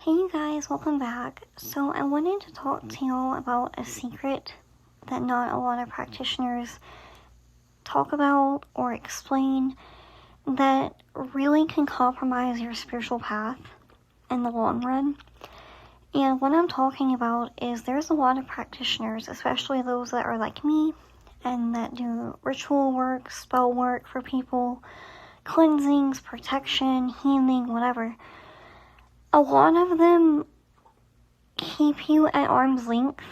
Hey you guys, welcome back. So I wanted to talk to y'all about a secret that not a lot of practitioners talk about or explain that really can compromise your spiritual path in the long run. And what I'm talking about is there's a lot of practitioners, especially those that are like me and that do ritual work, spell work for people, cleansings, protection, healing, whatever. A lot of them keep you at arm's length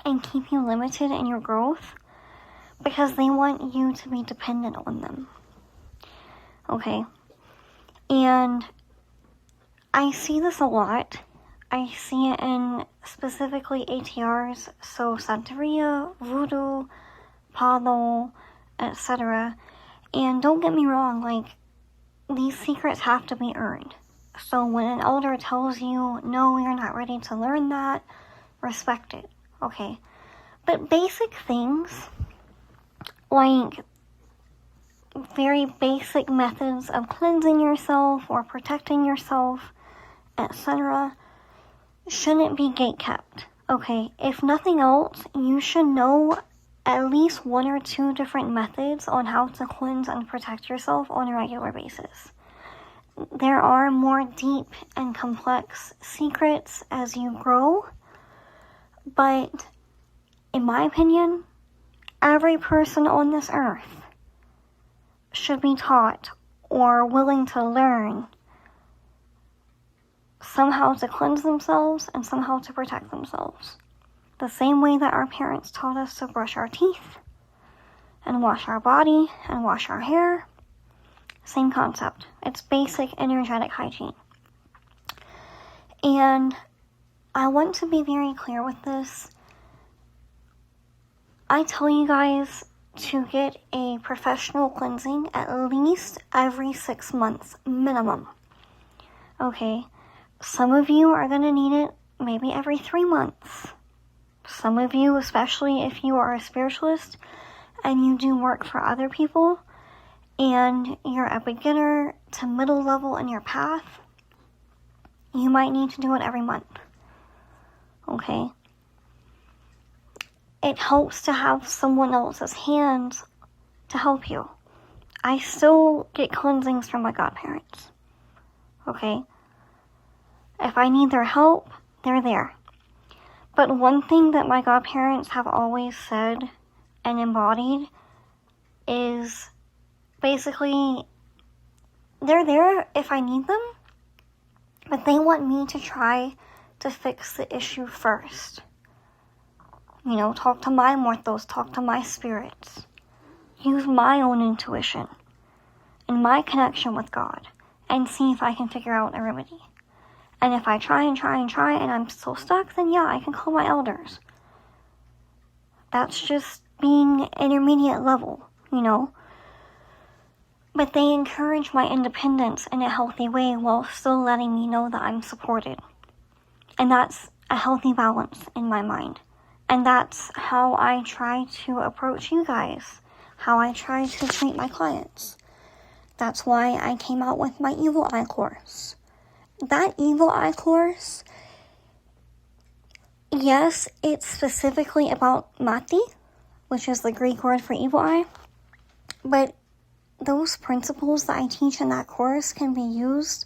and keep you limited in your growth because they want you to be dependent on them. Okay? And I see this a lot. I see it in specifically ATRs, so Santeria, Voodoo, Palo, etc. And don't get me wrong, like, these secrets have to be earned. So when an elder tells you, no, you're not ready to learn that, respect it, okay? But basic things, like very basic methods of cleansing yourself or protecting yourself, etc., shouldn't be gatekept, okay? If nothing else, you should know at least 1 or 2 different methods on how to cleanse and protect yourself on a regular basis. There are more deep and complex secrets as you grow, but in my opinion, every person on this earth should be taught or willing to learn somehow to cleanse themselves and somehow to protect themselves. The same way that our parents taught us to brush our teeth and wash our body and wash our hair. Same concept. It's basic energetic hygiene. And I want to be very clear with this. I tell you guys to get a professional cleansing at least every 6 months minimum. Okay, some of you are going to need it maybe every 3 months. Some of you, especially if you are a spiritualist and you do work for other people, and you're a beginner to middle level in your path, you might need to do it every month. Okay? It helps to have someone else's hands to help you. I still get cleansings from my godparents. Okay? If I need their help, they're there. But one thing that my godparents have always said and embodied is basically, they're there if I need them, but they want me to try to fix the issue first. You know, talk to my mortals, talk to my spirits. Use my own intuition and my connection with God and see if I can figure out a remedy. And if I try and I'm still stuck, then yeah, I can call my elders. That's just being intermediate level, you know? But they encourage my independence in a healthy way while still letting me know that I'm supported. And that's a healthy balance in my mind. And that's how I try to approach you guys. How I try to treat my clients. That's why I came out with my Evil Eye course. That Evil Eye course, yes, it's specifically about Mati, which is the Greek word for evil eye. But those principles that I teach in that course can be used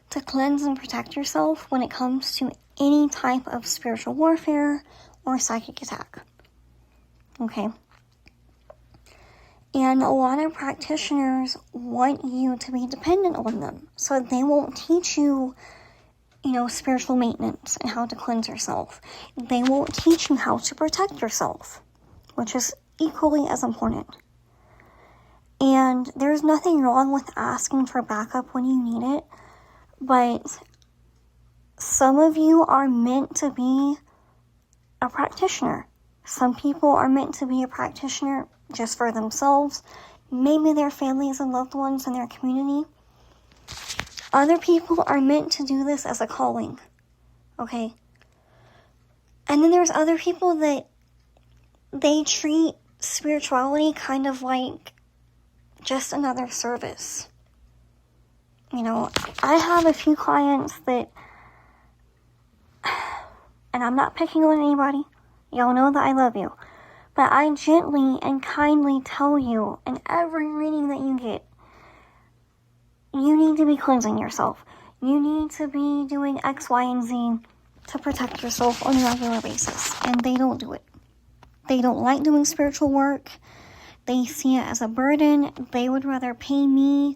to cleanse and protect yourself when it comes to any type of spiritual warfare or psychic attack. Okay? And a lot of practitioners want you to be dependent on them, so they won't teach you, spiritual maintenance and how to cleanse yourself. They won't teach you how to protect yourself, which is equally as important. And there's nothing wrong with asking for backup when you need it, but some of you are meant to be a practitioner. Some people are meant to be a practitioner just for themselves, maybe their families and loved ones in their community. Other people are meant to do this as a calling, okay? And then there's other people that they treat spirituality kind of like just another service. You know, I have a few clients that, and I'm not picking on anybody, y'all know that I love you, but I gently and kindly tell you in every reading that you get, you need to be cleansing yourself. You need to be doing X, Y, and Z to protect yourself on a regular basis. And they don't do it. They don't like doing spiritual work. They see it as a burden. They would rather pay me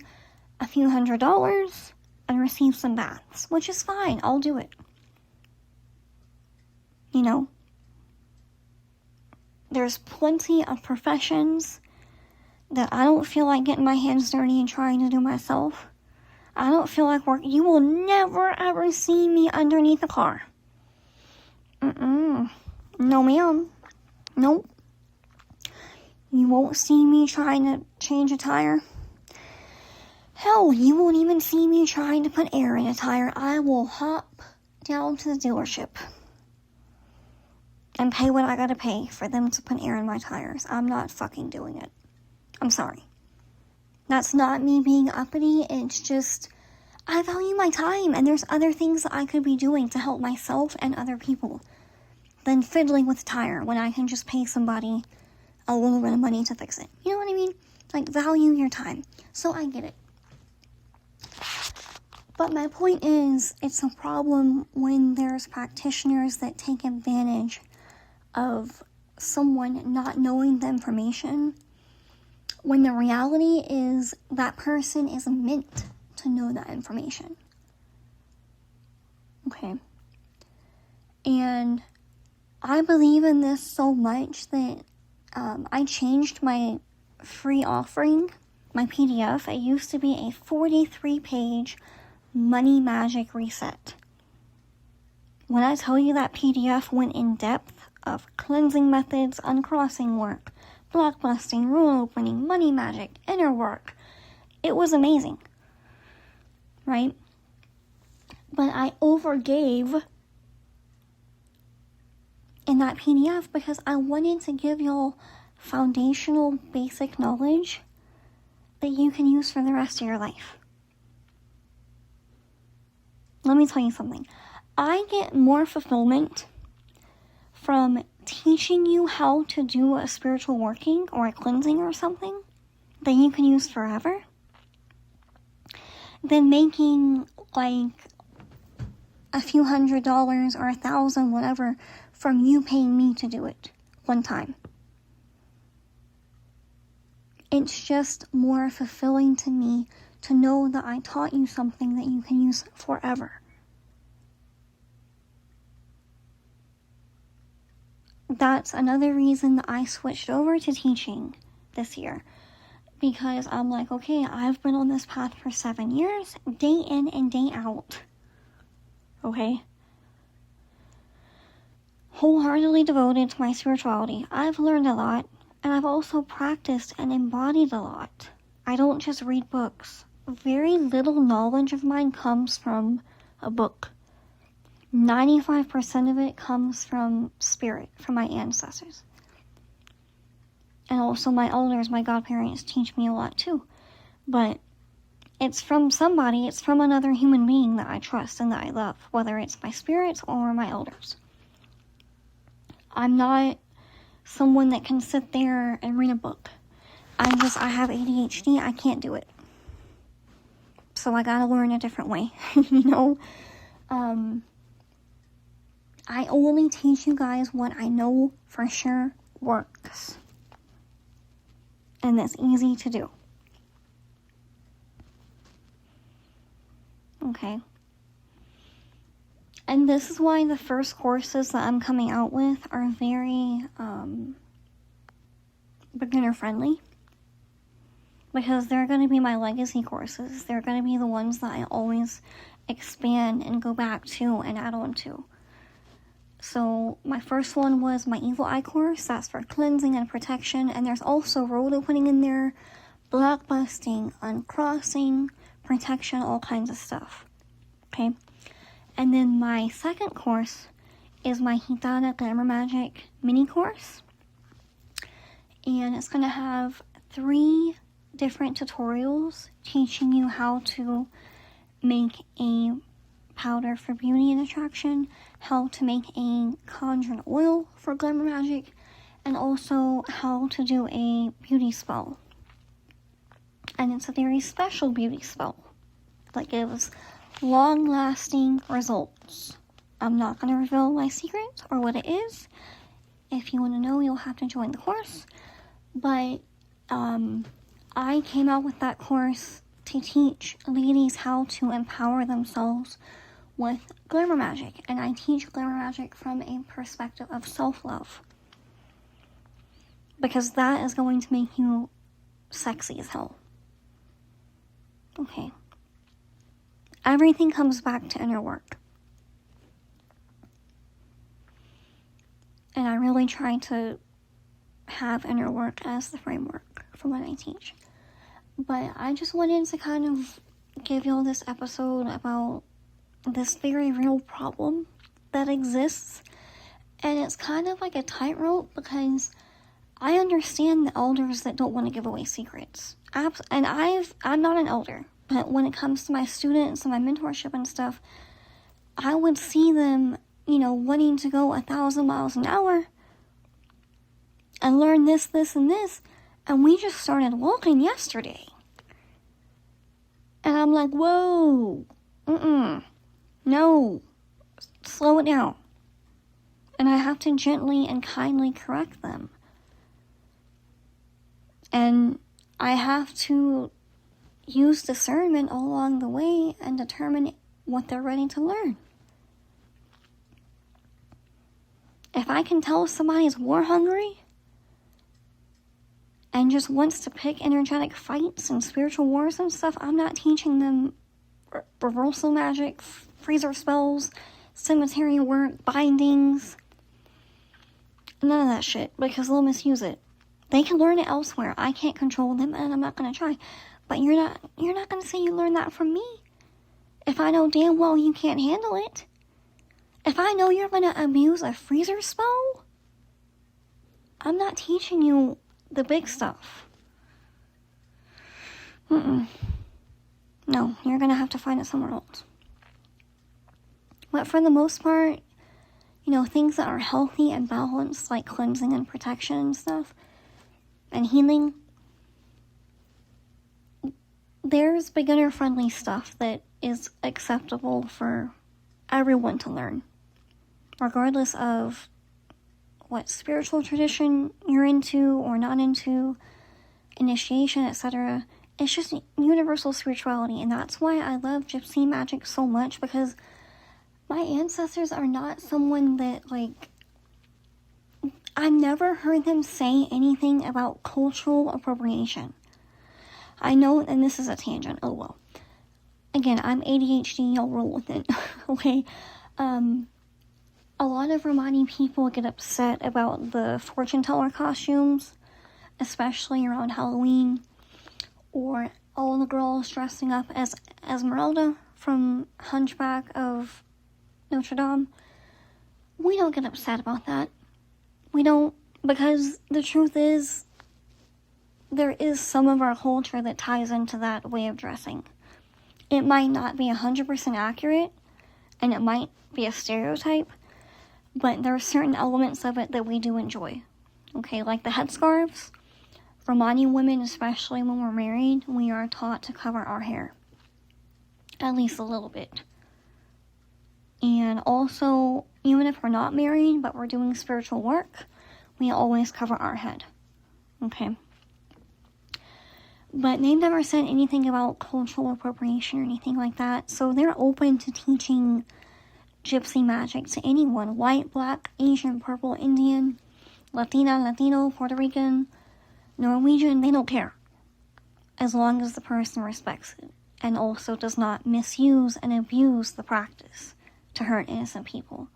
a few $100s and receive some baths, which is fine. I'll do it. You know, there's plenty of professions that I don't feel like getting my hands dirty and trying to do myself. I don't feel like work. You will never ever see me underneath a car. No, ma'am. Nope. You won't see me trying to change a tire. Hell, you won't even see me trying to put air in a tire. I will hop down to the dealership and pay what I gotta pay for them to put air in my tires. I'm not fucking doing it. I'm sorry. That's not me being uppity. It's just, I value my time, and there's other things that I could be doing to help myself and other people than fiddling with a tire when I can just pay somebody a little bit of money to fix it. You know what I mean? Like, value your time. So I get it. But my point is, it's a problem when there's practitioners that take advantage of someone not knowing the information, when the reality is that person is meant to know that information. Okay. And I believe in this so much that I changed my free offering, my PDF. It used to be a 43-page money magic reset. When I tell you that PDF went in depth of cleansing methods, uncrossing work, block busting, rule opening, money magic, inner work, it was amazing, right? But I overgave in that PDF because I wanted to give y'all foundational basic knowledge that you can use for the rest of your life. Let me tell you something. I get more fulfillment from teaching you how to do a spiritual working or a cleansing or something that you can use forever than making like a few $100 or $1,000, whatever, from you paying me to do it one time. It's just more fulfilling to me to know that I taught you something that you can use forever. That's another reason that I switched over to teaching this year. Because I'm like, okay, I've been on this path for 7 years, day in and day out. Okay? Wholeheartedly devoted to my spirituality. I've learned a lot, and I've also practiced and embodied a lot. I don't just read books. Very little knowledge of mine comes from a book. 95% of it comes from spirit, from my ancestors. And also my elders, my godparents, teach me a lot too. But it's from somebody, it's from another human being that I trust and that I love, whether it's my spirits or my elders. I'm not someone that can sit there and read a book. I have ADHD, I can't do it. So I gotta learn a different way, you know? I only teach you guys what I know for sure works. And that's easy to do. Okay. And this is why the first courses that I'm coming out with are very beginner friendly. Because they're going to be my legacy courses. They're going to be the ones that I always expand and go back to and add on to. So my first one was my Evil Eye course. That's for cleansing and protection. And there's also road opening in there, block busting, uncrossing, protection, all kinds of stuff. Okay? And then my second course is my Gitana Glamour Magic mini course. And it's going to have 3 different tutorials teaching you how to make a powder for beauty and attraction, how to make a conjured oil for glamour magic, and also how to do a beauty spell. And it's a very special beauty spell that gives long-lasting results. I'm not going to reveal my secret or what it is. If you want to know, you'll have to join the course. But I came out with that course to teach ladies how to empower themselves with glamour magic. And I teach glamour magic from a perspective of self-love. Because that is going to make you sexy as hell. Okay. Everything comes back to inner work. And I really try to have inner work as the framework for what I teach. But I just wanted to kind of give y'all this episode about this very real problem that exists. And it's kind of like a tightrope because I understand the elders that don't want to give away secrets. And I'm not an elder, but when it comes to my students and my mentorship and stuff, I would see them, wanting to go 1,000 miles an hour and learn this, and this. And we just started walking yesterday. And I'm like, whoa, no, slow it down. And I have to gently and kindly correct them. And I have to use discernment all along the way and determine what they're ready to learn. If I can tell somebody's war hungry and just wants to pick energetic fights and spiritual wars and stuff, I'm not teaching them reversal magic, freezer spells, cemetery work, bindings, none of that shit, because they'll misuse it. They can learn it elsewhere. I can't control them, and I'm not going to try. But you're not going to say you learned that from me if I know damn well you can't handle it. If I know you're going to abuse a freezer spell, I'm not teaching you the big stuff. No, you're going to have to find it somewhere else. But for the most part, things that are healthy and balanced, like cleansing and protection and stuff, and healing, there's beginner-friendly stuff that is acceptable for everyone to learn, regardless of what spiritual tradition you're into or not into, initiation, etc. It's just universal spirituality, and that's why I love gypsy magic so much, because my ancestors are not someone that, I've never heard them say anything about cultural appropriation. I know, and this is a tangent, oh well. Again, I'm ADHD, y'all roll with it, okay? A lot of Romani people get upset about the fortune teller costumes, especially around Halloween, or all the girls dressing up as Esmeralda from Hunchback of Notre Dame. We don't get upset about that. We don't, because the truth is, there is some of our culture that ties into that way of dressing. It might not be 100% accurate, and it might be a stereotype, but there are certain elements of it that we do enjoy. Okay, like the headscarves. Romani women, especially when we're married, we are taught to cover our hair. At least a little bit. And also, even if we're not married, but we're doing spiritual work, we always cover our head. Okay? But they never said anything about cultural appropriation or anything like that, so they're open to teaching gypsy magic to anyone. White, black, Asian, purple, Indian, Latina, Latino, Puerto Rican, Norwegian, they don't care. As long as the person respects it, and also does not misuse and abuse the practice to hurt innocent people.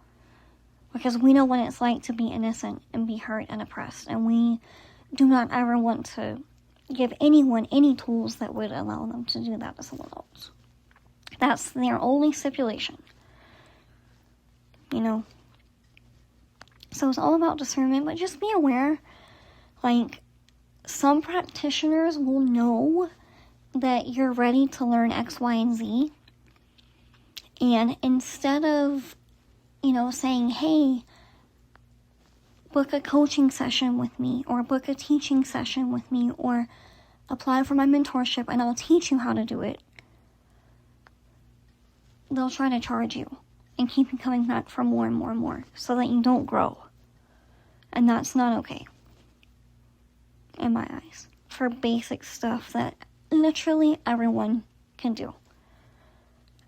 Because we know what it's like to be innocent and be hurt and oppressed, and we do not ever want to give anyone any tools that would allow them to do that to someone else. That's their only stipulation. So it's all about discernment, but just be aware, some practitioners will know that you're ready to learn X, Y, and Z, And instead of, saying, hey, book a coaching session with me, or book a teaching session with me, or apply for my mentorship and I'll teach you how to do it, they'll try to charge you and keep you coming back for more and more and more so that you don't grow. And that's not okay, in my eyes, for basic stuff that literally everyone can do.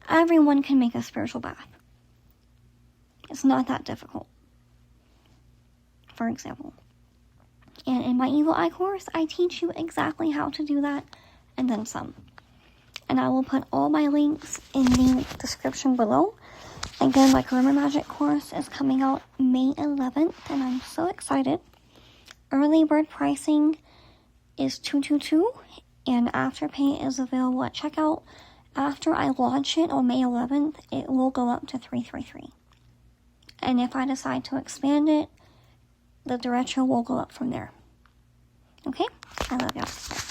Everyone can make a spiritual bath. It's not that difficult, for example. And in my Evil Eye course, I teach you exactly how to do that, and then some. And I will put all my links in the description below. Again, my Glimmer Magic course is coming out May 11th, and I'm so excited. Early bird pricing is $222, and Afterpay is available at checkout. After I launch it on May 11th, it will go up to $333. And if I decide to expand it, the derecho will go up from there. Okay? I love y'all.